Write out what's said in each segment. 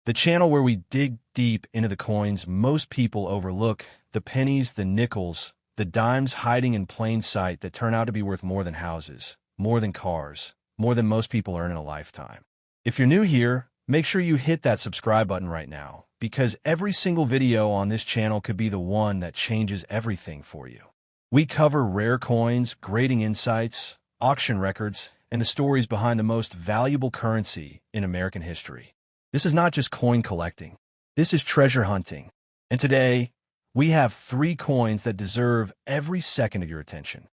the channel where we dig deep into the coins most people overlook, the pennies, the nickels, the dimes hiding in plain sight that turn out to be worth more than houses, more than cars, more than most people earn in a lifetime. If you're new here, make sure you hit that subscribe button right now, because every single video on this channel could be the one that changes everything for you. We cover rare coins, grading insights, auction records, and the stories behind the most valuable currency in American history. This is not just coin collecting. This is treasure hunting. And today, we have 3 coins that deserve every second of your attention.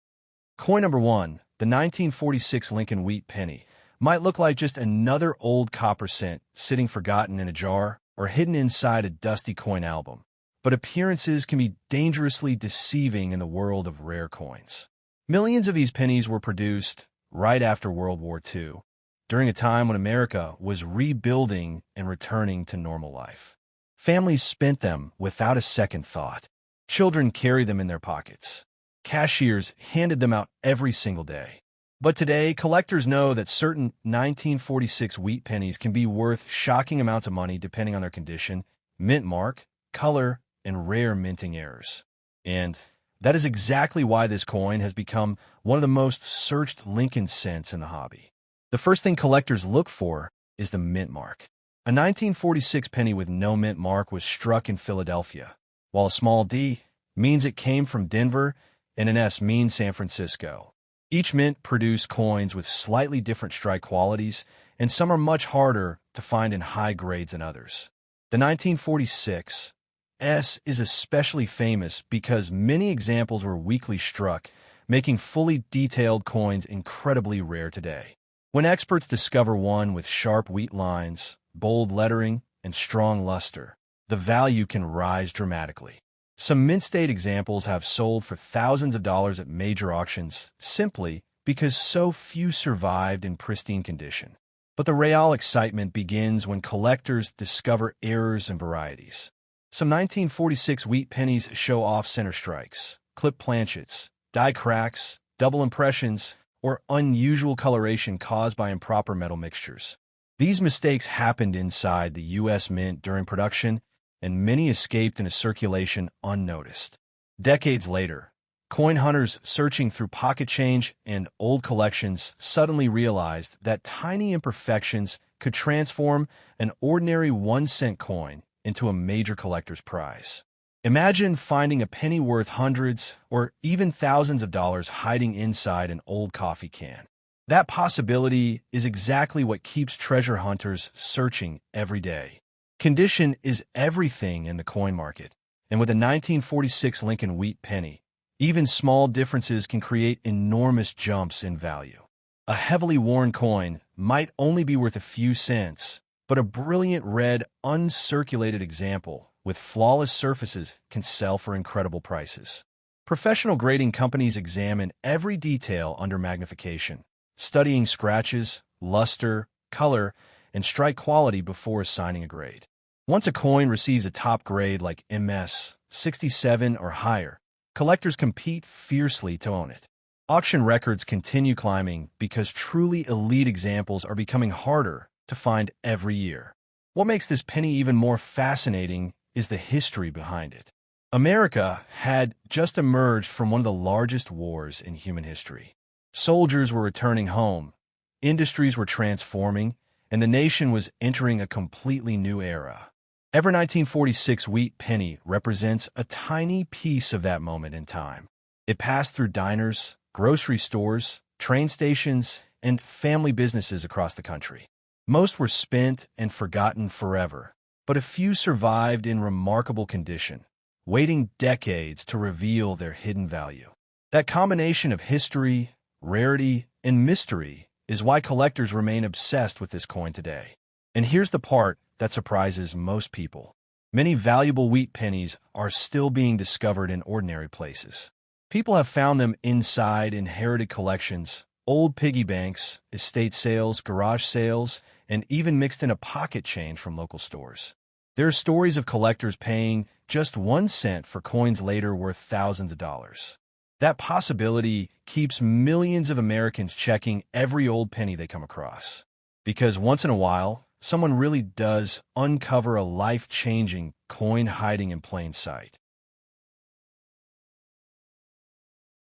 Coin number 1, the 1946 Lincoln Wheat Penny, might look like just another old copper cent sitting forgotten in a jar or hidden inside a dusty coin album. But appearances can be dangerously deceiving in the world of rare coins. Millions of these pennies were produced right after World War II, during a time when America was rebuilding and returning to normal life. Families spent them without a second thought. Children carried them in their pockets. Cashiers handed them out every single day. But today, collectors know that certain 1946 wheat pennies can be worth shocking amounts of money depending on their condition, mint mark, color, and rare minting errors. And that is exactly why this coin has become one of the most searched Lincoln cents in the hobby. The first thing collectors look for is the mint mark. A 1946 penny with no mint mark was struck in Philadelphia, while a small D means it came from Denver and an S means San Francisco. Each mint produced coins with slightly different strike qualities, and some are much harder to find in high grades than others. The 1946 S is especially famous because many examples were weakly struck, making fully detailed coins incredibly rare today. When experts discover one with sharp wheat lines, bold lettering, and strong luster, the value can rise dramatically. Some mint-state examples have sold for thousands of dollars at major auctions simply because so few survived in pristine condition. But the real excitement begins when collectors discover errors and varieties. Some 1946 wheat pennies show off center strikes, clipped planchets, die cracks, double impressions, or unusual coloration caused by improper metal mixtures. These mistakes happened inside the U.S. Mint during production, and many escaped into circulation unnoticed. Decades later, coin hunters searching through pocket change and old collections suddenly realized that tiny imperfections could transform an ordinary 1-cent coin into a major collector's prize. Imagine finding a penny worth hundreds or even thousands of dollars hiding inside an old coffee can. That possibility is exactly what keeps treasure hunters searching every day. Condition is everything in the coin market, and with a 1946 Lincoln Wheat Penny, even small differences can create enormous jumps in value. A heavily worn coin might only be worth a few cents, but a brilliant red, uncirculated example with flawless surfaces can sell for incredible prices. Professional grading companies examine every detail under magnification, studying scratches, luster, color, and strike quality before assigning a grade. Once a coin receives a top grade like MS 67 or higher, collectors compete fiercely to own it. Auction records continue climbing because truly elite examples are becoming harder to find every year. What makes this penny even more fascinating is the history behind it. America had just emerged from one of the largest wars in human history. Soldiers were returning home, industries were transforming, and the nation was entering a completely new era. Every 1946 wheat penny represents a tiny piece of that moment in time. It passed through diners, grocery stores, train stations, and family businesses across the country. Most were spent and forgotten forever, but a few survived in remarkable condition, waiting decades to reveal their hidden value. That combination of history, rarity, and mystery is why collectors remain obsessed with this coin today. And here's the part that surprises most people. Many valuable wheat pennies are still being discovered in ordinary places. People have found them inside inherited collections, old piggy banks, estate sales, garage sales, and even mixed in a pocket change from local stores. There are stories of collectors paying just 1 cent for coins later worth thousands of dollars. That possibility keeps millions of Americans checking every old penny they come across. Because once in a while, someone really does uncover a life-changing coin hiding in plain sight.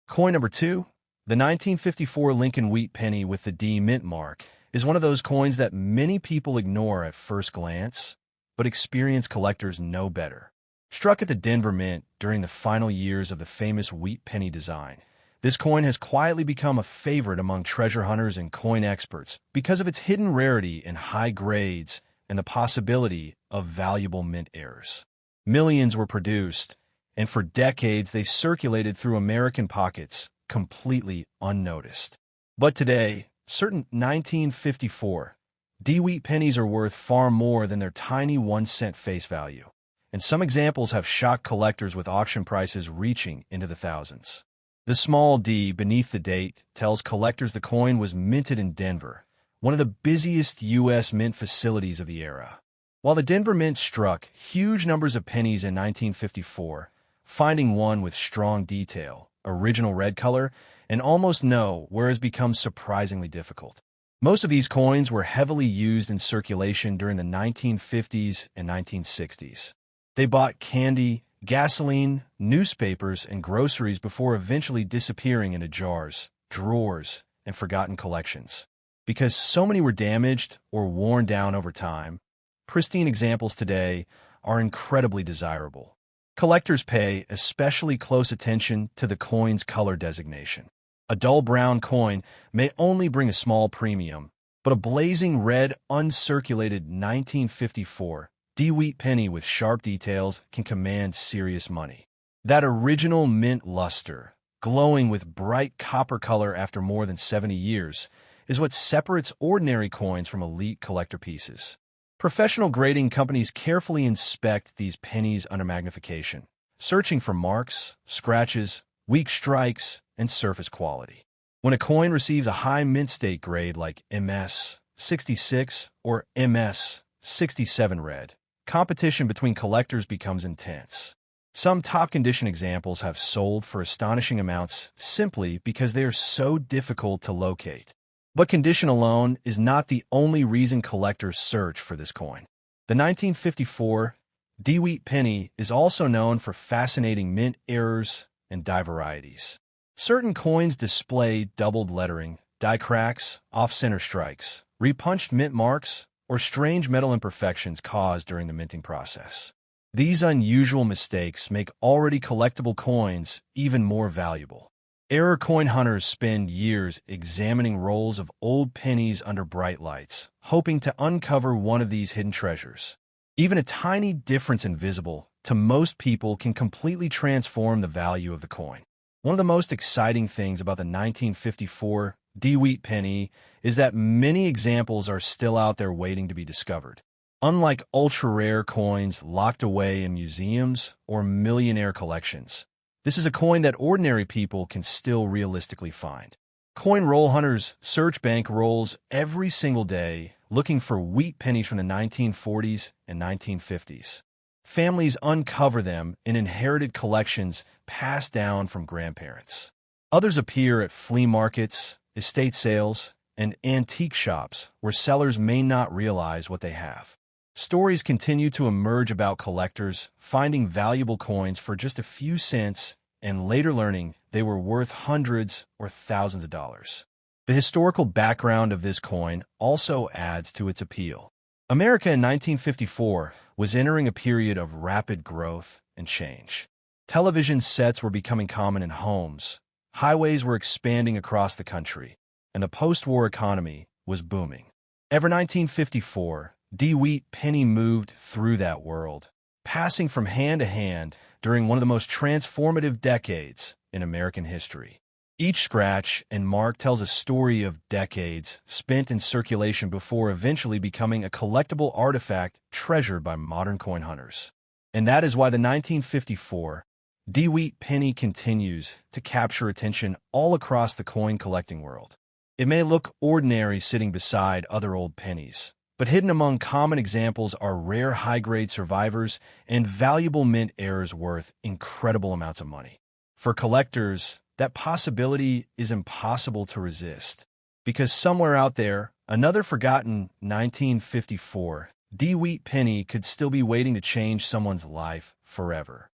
Coin number 2, the 1954 Lincoln Wheat Penny with the D mint mark, is one of those coins that many people ignore at first glance, but experienced collectors know better. Struck at the Denver Mint during the final years of the famous wheat penny design, this coin has quietly become a favorite among treasure hunters and coin experts because of its hidden rarity and high grades and the possibility of valuable mint errors. Millions were produced, and for decades they circulated through American pockets, completely unnoticed. But today, certain 1954 D-wheat pennies are worth far more than their tiny 1-cent face value, and some examples have shocked collectors with auction prices reaching into the thousands. The small D beneath the date tells collectors the coin was minted in Denver, one of the busiest U.S. mint facilities of the era. While the Denver Mint struck huge numbers of pennies in 1954, finding one with strong detail, original red color, and almost no wear has become surprisingly difficult. Most of these coins were heavily used in circulation during the 1950s and 1960s. They bought candy, gasoline, newspapers, and groceries before eventually disappearing into jars, drawers, and forgotten collections. Because so many were damaged or worn down over time, pristine examples today are incredibly desirable. Collectors pay especially close attention to the coin's color designation. A dull brown coin may only bring a small premium, but a blazing red, uncirculated 1954 D-wheat penny with sharp details can command serious money. That original mint luster, glowing with bright copper color after more than 70 years, is what separates ordinary coins from elite collector pieces. Professional grading companies carefully inspect these pennies under magnification, searching for marks, scratches, weak strikes, and surface quality. When a coin receives a high mint state grade like MS 66 or MS 67 red, competition between collectors becomes intense. Some top-condition examples have sold for astonishing amounts simply because they are so difficult to locate. But condition alone is not the only reason collectors search for this coin. The 1954 D-wheat penny is also known for fascinating mint errors and die varieties. Certain coins display doubled lettering, die cracks, off-center strikes, repunched mint marks, or strange metal imperfections caused during the minting process. These unusual mistakes make already collectible coins even more valuable. Error coin hunters spend years examining rolls of old pennies under bright lights, hoping to uncover one of these hidden treasures. Even a tiny difference in visible to most people can completely transform the value of the coin. One of the most exciting things about the 1954 D-wheat penny is that many examples are still out there waiting to be discovered. Unlike ultra-rare coins locked away in museums or millionaire collections, this is a coin that ordinary people can still realistically find. Coin roll hunters search bank rolls every single day looking for wheat pennies from the 1940s and 1950s. Families uncover them in inherited collections passed down from grandparents. Others appear at flea markets, estate sales, and antique shops where sellers may not realize what they have. Stories continue to emerge about collectors finding valuable coins for just a few cents and later learning they were worth hundreds or thousands of dollars. The historical background of this coin also adds to its appeal. America in 1954 was entering a period of rapid growth and change. Television sets were becoming common in homes, highways were expanding across the country, and the post-war economy was booming. Ever 1954, D-wheat penny moved through that world, passing from hand to hand during one of the most transformative decades in American history. Each scratch and mark tells a story of decades spent in circulation before eventually becoming a collectible artifact treasured by modern coin hunters. And that is why the 1954 D-wheat penny continues to capture attention all across the coin collecting world. It may look ordinary sitting beside other old pennies, but hidden among common examples are rare high-grade survivors and valuable mint errors worth incredible amounts of money. For collectors, that possibility is impossible to resist, because somewhere out there, Another forgotten 1954 D wheat penny could still be waiting to change someone's life forever.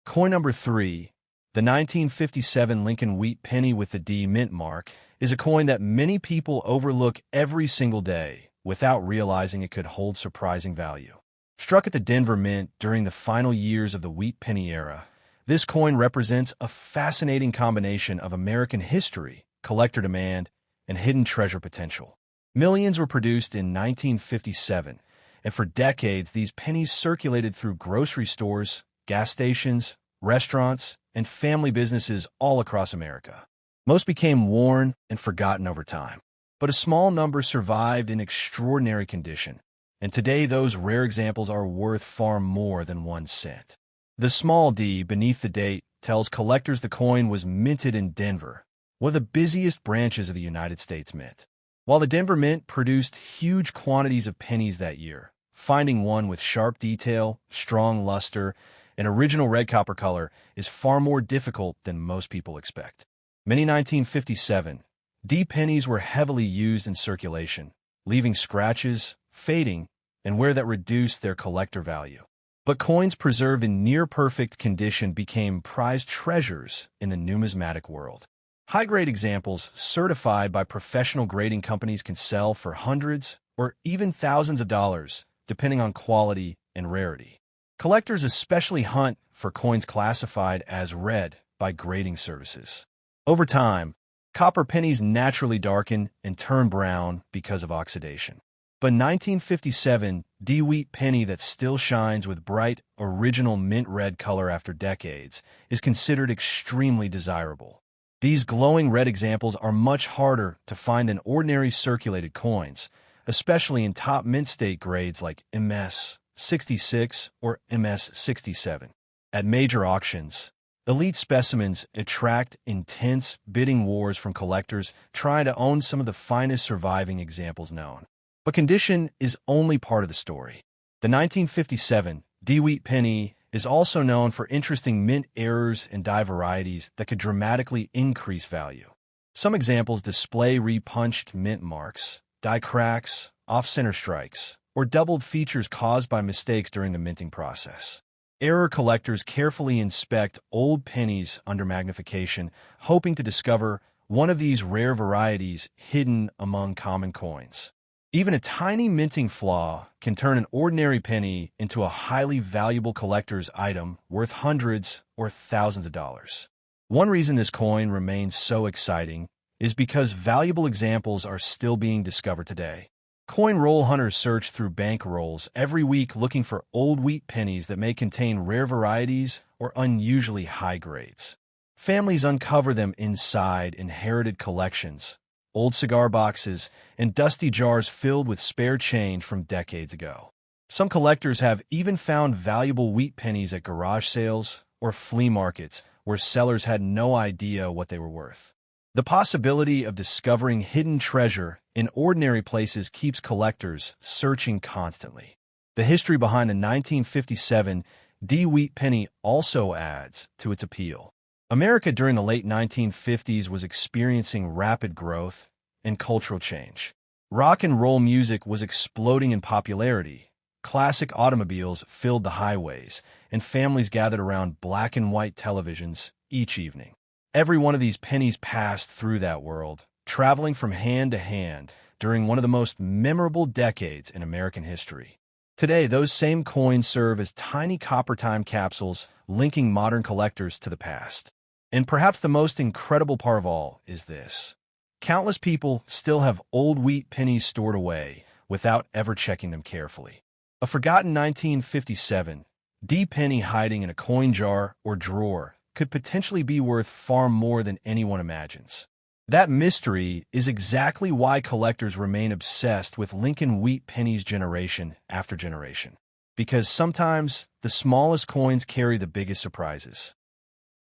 Coin number 3, the 1957 Lincoln wheat penny with the D mint mark, is a coin that many people overlook every single day without realizing it could hold surprising value. Struck at the Denver Mint during the final years of the wheat penny era, this coin represents a fascinating combination of American history, collector demand, and hidden treasure potential. Millions were produced in 1957, and for decades these pennies circulated through grocery stores, gas stations, restaurants, and family businesses all across America. Most became worn and forgotten over time, but a small number survived in extraordinary condition, and today those rare examples are worth far more than 1 cent. The small D beneath the date tells collectors the coin was minted in Denver, one of the busiest branches of the United States Mint. While the Denver Mint produced huge quantities of pennies that year, finding one with sharp detail, strong luster, and original red copper color is far more difficult than most people expect. Many 1957 D pennies were heavily used in circulation, leaving scratches, fading, and wear that reduced their collector value. But coins preserved in near-perfect condition became prized treasures in the numismatic world. High-grade examples certified by professional grading companies can sell for hundreds or even thousands of dollars, depending on quality and rarity. Collectors especially hunt for coins classified as red by grading services. Over time, copper pennies naturally darken and turn brown because of oxidation. But 1957 D wheat penny that still shines with bright, original mint red color after decades is considered extremely desirable. These glowing red examples are much harder to find than ordinary circulated coins, especially in top mint state grades like MS 66 or MS 67. At major auctions, elite specimens attract intense bidding wars from collectors trying to own some of the finest surviving examples known. But condition is only part of the story. The 1957 D wheat penny is also known for interesting mint errors and die varieties that could dramatically increase value. Some examples display repunched mint marks, die cracks, off-center strikes, or doubled features caused by mistakes during the minting process. Error collectors carefully inspect old pennies under magnification, hoping to discover one of these rare varieties hidden among common coins. Even a tiny minting flaw can turn an ordinary penny into a highly valuable collector's item worth hundreds or thousands of dollars. One reason this coin remains so exciting is because valuable examples are still being discovered today. Coin roll hunters search through bank rolls every week looking for old wheat pennies that may contain rare varieties or unusually high grades. Families uncover them inside inherited collections, old cigar boxes, and dusty jars filled with spare change from decades ago. Some collectors have even found valuable wheat pennies at garage sales or flea markets where sellers had no idea what they were worth. The possibility of discovering hidden treasure in ordinary places keeps collectors searching constantly. The history behind the 1957 D wheat penny also adds to its appeal. America during the late 1950s was experiencing rapid growth and cultural change. Rock and roll music was exploding in popularity. Classic automobiles filled the highways, and families gathered around black and white televisions each evening. Every one of these pennies passed through that world, traveling from hand to hand during one of the most memorable decades in American history. Today, those same coins serve as tiny copper time capsules linking modern collectors to the past. And perhaps the most incredible part of all is this. Countless people still have old wheat pennies stored away without ever checking them carefully. A forgotten 1957 D penny hiding in a coin jar or drawer could potentially be worth far more than anyone imagines. That mystery is exactly why collectors remain obsessed with Lincoln wheat pennies generation after generation. Because sometimes the smallest coins carry the biggest surprises.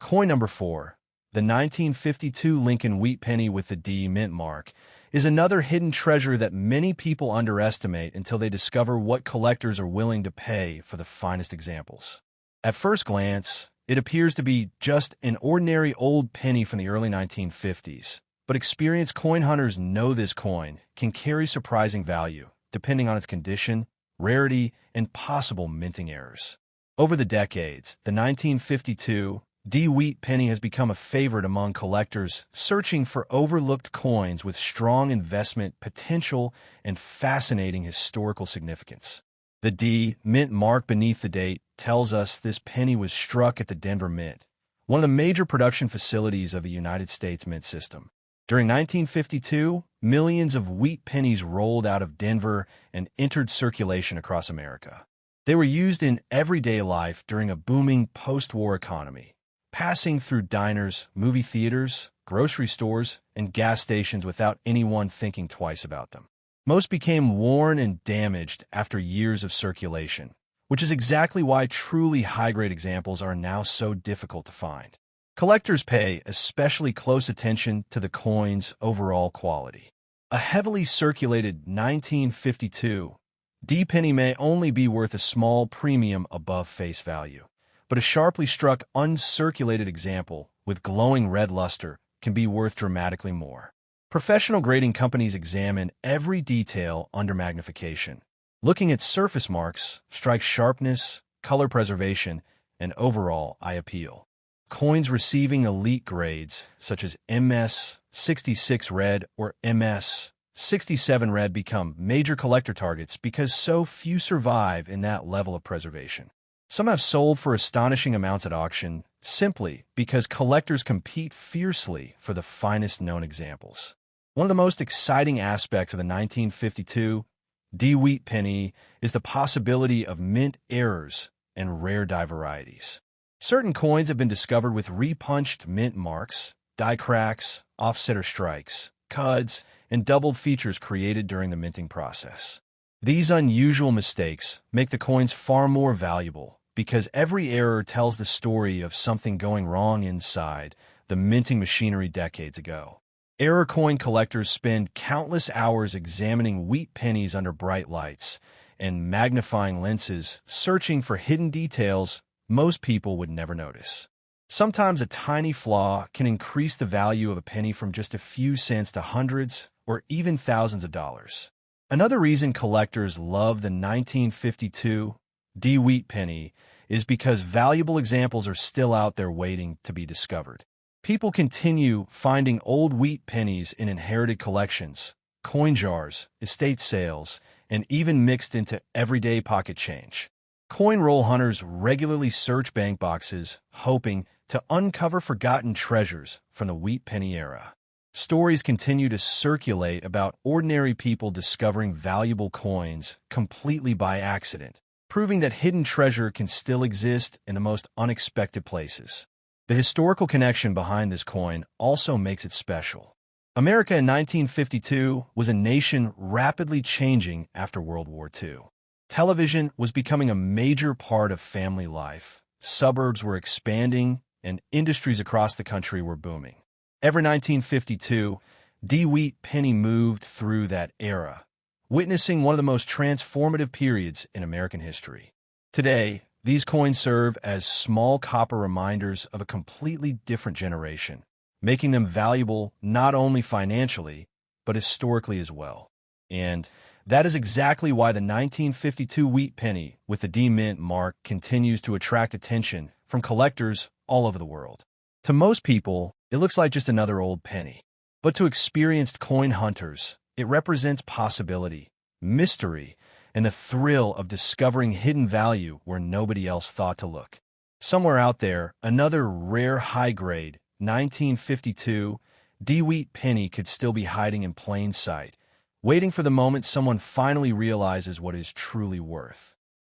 Coin number 4, the 1952 Lincoln wheat penny with the D mint mark, is another hidden treasure that many people underestimate until they discover what collectors are willing to pay for the finest examples. At first glance, it appears to be just an ordinary old penny from the early 1950s, but experienced coin hunters know this coin can carry surprising value, depending on its condition, rarity, and possible minting errors. Over the decades, the 1952 D-Wheat penny has become a favorite among collectors searching for overlooked coins with strong investment potential and fascinating historical significance. The D mint mark beneath the date tells us this penny was struck at the Denver Mint, one of the major production facilities of the United States mint system. During 1952, millions of wheat pennies rolled out of Denver and entered circulation across America. They were used in everyday life during a booming post-war economy, passing through diners, movie theaters, grocery stores, and gas stations without anyone thinking twice about them. Most became worn and damaged after years of circulation, which is exactly why truly high-grade examples are now so difficult to find. Collectors pay especially close attention to the coin's overall quality. A heavily circulated 1952 D-penny may only be worth a small premium above face value, but a sharply struck uncirculated example with glowing red luster can be worth dramatically more. Professional grading companies examine every detail under magnification, looking at surface marks, strike sharpness, color preservation, and overall eye appeal. Coins receiving elite grades, such as MS 66 Red or MS 67 Red, become major collector targets because so few survive in that level of preservation. Some have sold for astonishing amounts at auction simply because collectors compete fiercely for the finest known examples. One of the most exciting aspects of the 1952 D-Wheat penny is the possibility of mint errors and rare die varieties. Certain coins have been discovered with repunched mint marks, die cracks, offset or strikes, cuds, and doubled features created during the minting process. These unusual mistakes make the coins far more valuable because every error tells the story of something going wrong inside the minting machinery decades ago. Error coin collectors spend countless hours examining wheat pennies under bright lights and magnifying lenses, searching for hidden details most people would never notice. Sometimes a tiny flaw can increase the value of a penny from just a few cents to hundreds or even thousands of dollars. Another reason collectors love the 1952 D-Wheat penny is because valuable examples are still out there waiting to be discovered. People continue finding old wheat pennies in inherited collections, coin jars, estate sales, and even mixed into everyday pocket change. Coin roll hunters regularly search bank boxes, hoping to uncover forgotten treasures from the wheat penny era. Stories continue to circulate about ordinary people discovering valuable coins completely by accident, proving that hidden treasure can still exist in the most unexpected places. The historical connection behind this coin also makes it special. America in 1952 was a nation rapidly changing after World War II. Television was becoming a major part of family life. Suburbs were expanding, and industries across the country were booming. Every 1952, D-Wheat penny moved through that era, witnessing one of the most transformative periods in American history. Today, these coins serve as small copper reminders of a completely different generation, making them valuable not only financially, but historically as well. And that is exactly why the 1952 wheat penny with the D-Mint mark continues to attract attention from collectors all over the world. To most people, it looks like just another old penny. But to experienced coin hunters, it represents possibility, mystery, and the thrill of discovering hidden value where nobody else thought to look. Somewhere out there, another rare high-grade 1952 D-Wheat penny could still be hiding in plain sight, waiting for the moment someone finally realizes what it is truly worth.